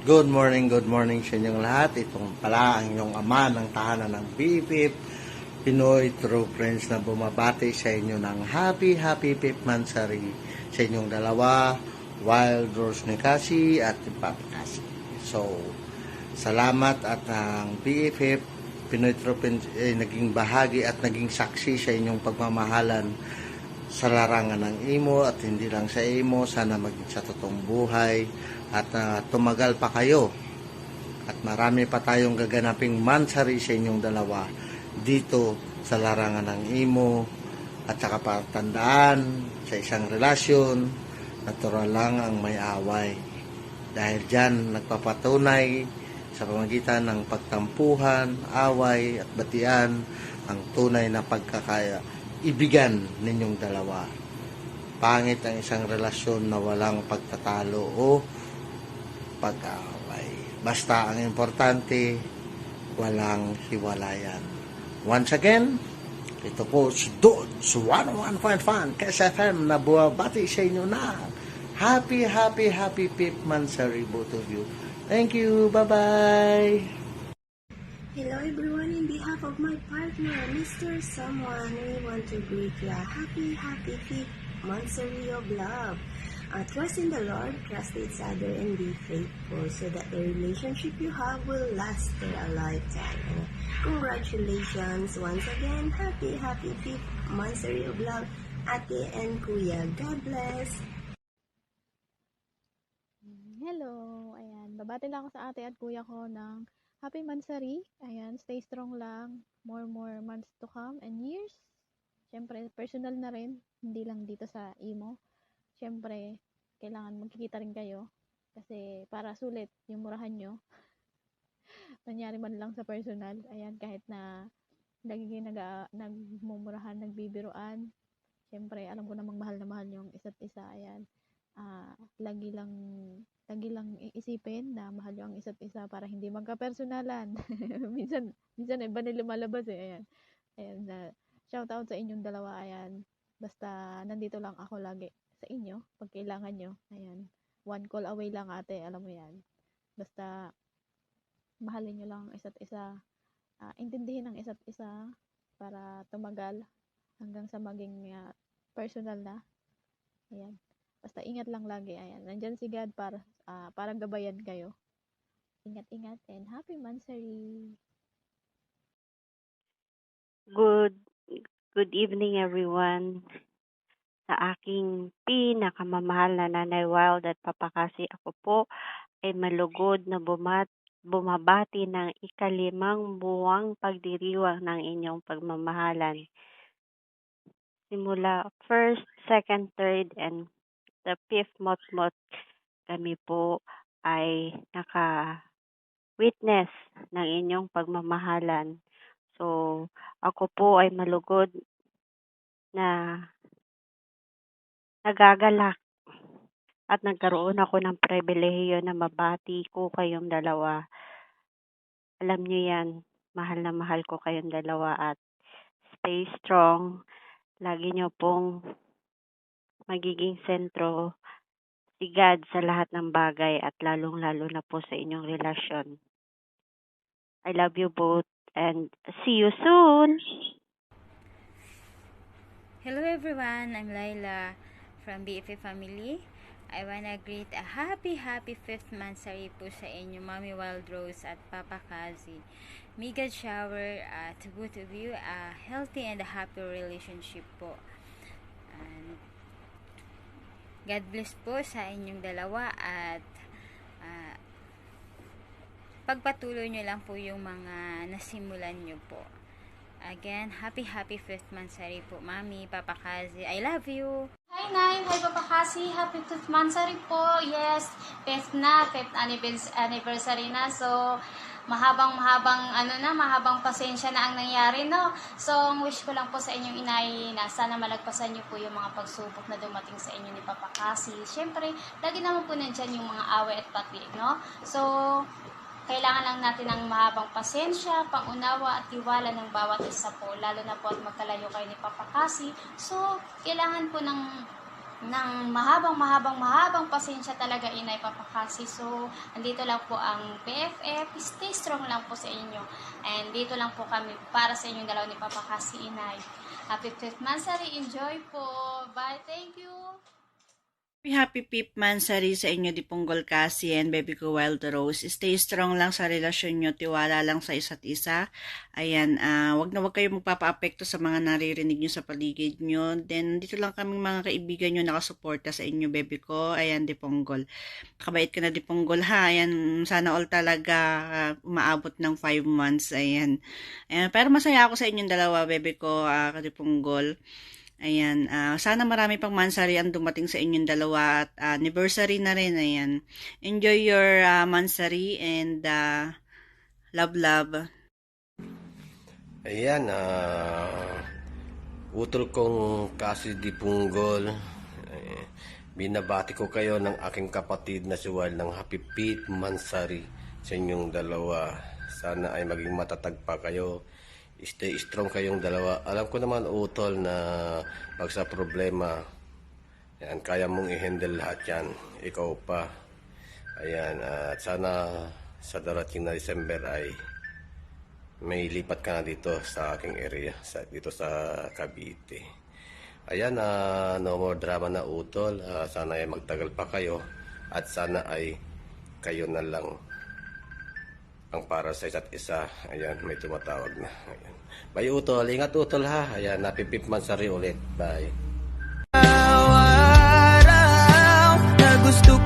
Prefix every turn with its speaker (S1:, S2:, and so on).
S1: Good morning sa inyong lahat. Itong pala ang inyong ama ng tahanan ng BFF, Pinoy True Friends na bumabati sa inyo ng happy 5th Mansari sa inyong dalawa, Wild Rose Nikasi at Papa Kasi. So, salamat at ang BFF, Pinoy True Friends, naging bahagi at naging saksi sa inyong pagmamahalan sa larangan ng imo at hindi lang sa imo, sana maging sa totoong buhay at tumagal pa kayo at marami pa tayong gaganaping mansari sa inyong dalawa dito sa larangan ng imo at saka patandaan sa isang relasyon natural lang ang may away dahil dyan nagpapatunay sa pamagitan ng pagtampuhan, away at batian ang tunay na pagkakaibigan ninyong dalawa. Pangit ang isang relasyon na walang pagtatalo o pag-away. Basta ang importante, walang hiwalayan. Once again, ito po si Dudes 101.5 KSFM na buwabati sa inyo na happy 5th Mansari both of you. Thank you. Bye-bye.
S2: Hello everyone, in behalf of my partner, Mr. Someone, we want to greet you a happy 5th Mansari of love. Trust in the Lord, trust each other, and be faithful so that the relationship you have will last for a lifetime. And congratulations once again, happy 5th Mansari of love, Ate and Kuya. God bless!
S3: Hello! Ayan, babati lang ako sa ate at kuya ko ng Happy Mansari. Ayan, stay strong lang. More months to come and years. Siyempre, personal na rin. Hindi lang dito sa imo. Siyempre, kailangan magkikita rin kayo. Kasi para sulit yung murahan nyo. Nangyari man lang sa personal. Ayan, kahit na nagiging nagmumurahan, nagbibiruan. Siyempre, alam ko namang mahal na mahal yung isa't isa. Ayan. Lagi lang iisipin na mahal yung isa't isa para hindi magka-personalan. minsan iba na lumalabas eh. Ayan, shout out sa inyong dalawa. Ayan, basta nandito lang ako lagi sa inyo pag kailangan nyo. Ayan, one call away lang ate, alam mo yan. Basta mahalin nyo lang isa't isa, intindihin ang isa't isa para tumagal hanggang sa maging personal na. Ayan. Basta ingat lang lagi. Ayan. Nandyan si God para gabayan kayo. Ingat-ingat and happy Mansari!
S4: Good evening everyone. Sa aking pinakamamahal na Nanay Wild at Papa Kasi, ako po ay malugod na bumabati ng ika-5 buwang pagdiriwang ng inyong pagmamahalan. Simula 1st, 2nd, 3rd, and the 5th Motmot, kami po ay naka-witness ng inyong pagmamahalan. So, ako po ay malugod na nagagalak at nagkaroon ako ng pribilehiyo na mabati ko kayong dalawa. Alam niyo yan, mahal na mahal ko kayong dalawa at stay strong. Lagi niyo pong magiging sentro si God sa lahat ng bagay at lalong-lalo na po sa inyong relasyon. I love you both and see you soon!
S5: Hello everyone, I'm Laila from BFF Family. I wanna greet a happy 5th Mansari po sa inyo, Mommy Wild Rose at Papa Kazi. May God shower to both of you a healthy and a happy relationship po. And God bless po sa inyong dalawa at pagpatuloy nyo lang po yung mga nasimulan nyo po. Again, happy 5th Mansari po, Mami, Papa Kazi. I love you!
S6: Hi, Nay! Hi, Papa Kasi! Happy 5th Mansari po! Yes, 5th anniversary na. So, mahabang pasensya na ang nangyari, no? So, ang wish ko lang po sa inyong inay na sana malagpasan niyo po yung mga pagsubok na dumating sa inyo ni Papa Kasi. Siyempre, lagi naman po nandyan yung mga away at pati, no? So, kailangan lang natin ng mahabang pasensya, pangunawa at tiwala ng bawat isa po, lalo na po at magkalayo kayo ni Papa Kasi. So, kailangan po ng ng mahabang pasensya talaga, Inay Papakasi. So, andito lang po ang BFF. Stay strong lang po sa inyo. And dito lang po kami para sa inyong dalawa ni Papakasi, Inay. Happy 5th Mansari. Enjoy po. Bye. Thank you.
S7: Happy 5th Mansari sa inyo, Diponggol Cassie and baby ko Wild Rose. Stay strong lang sa relasyon nyo, tiwala lang sa isa't isa. Ayan, wag kayo magpapa-apekto sa mga naririnig nyo sa paligid nyo. Then, dito lang kaming mga kaibigan nyo nakasuporta sa inyo, baby ko. Ayan, Diponggol. Kabait ka na, Diponggol, ha? Ayan, sana all talaga umaabot ng 5 months. Ayan. Pero masaya ako sa inyong dalawa, baby ko, Diponggol. Ayan, sana marami pang mansari ang dumating sa inyong dalawa at anniversary na rin. Ayan, enjoy your mansari and love.
S8: Ayan, utol kong kasi Diponggol. Binabati ko kayo ng aking kapatid na si Wild ng Happy 5th Mansari sa inyong dalawa. Sana ay maging matatag pa kayo. Stay strong kayong dalawa. Alam ko naman, utol, na pag sa problema, yan, kaya mong i-handle lahat yan. Ikaw pa. Ayan, at sana sa darating na December ay may lipat ka na dito sa aking area, dito sa Cavite. Ayan, no more drama na, utol. Sana ay magtagal pa kayo at sana ay kayo na lang ang para sa isa't isa. Ayan, may tumatawag na. Ayan. Bye, utol. Ingat, utol, ha. Ayan, happy 5th Mansari ulit. Bye.
S9: Araw na gusto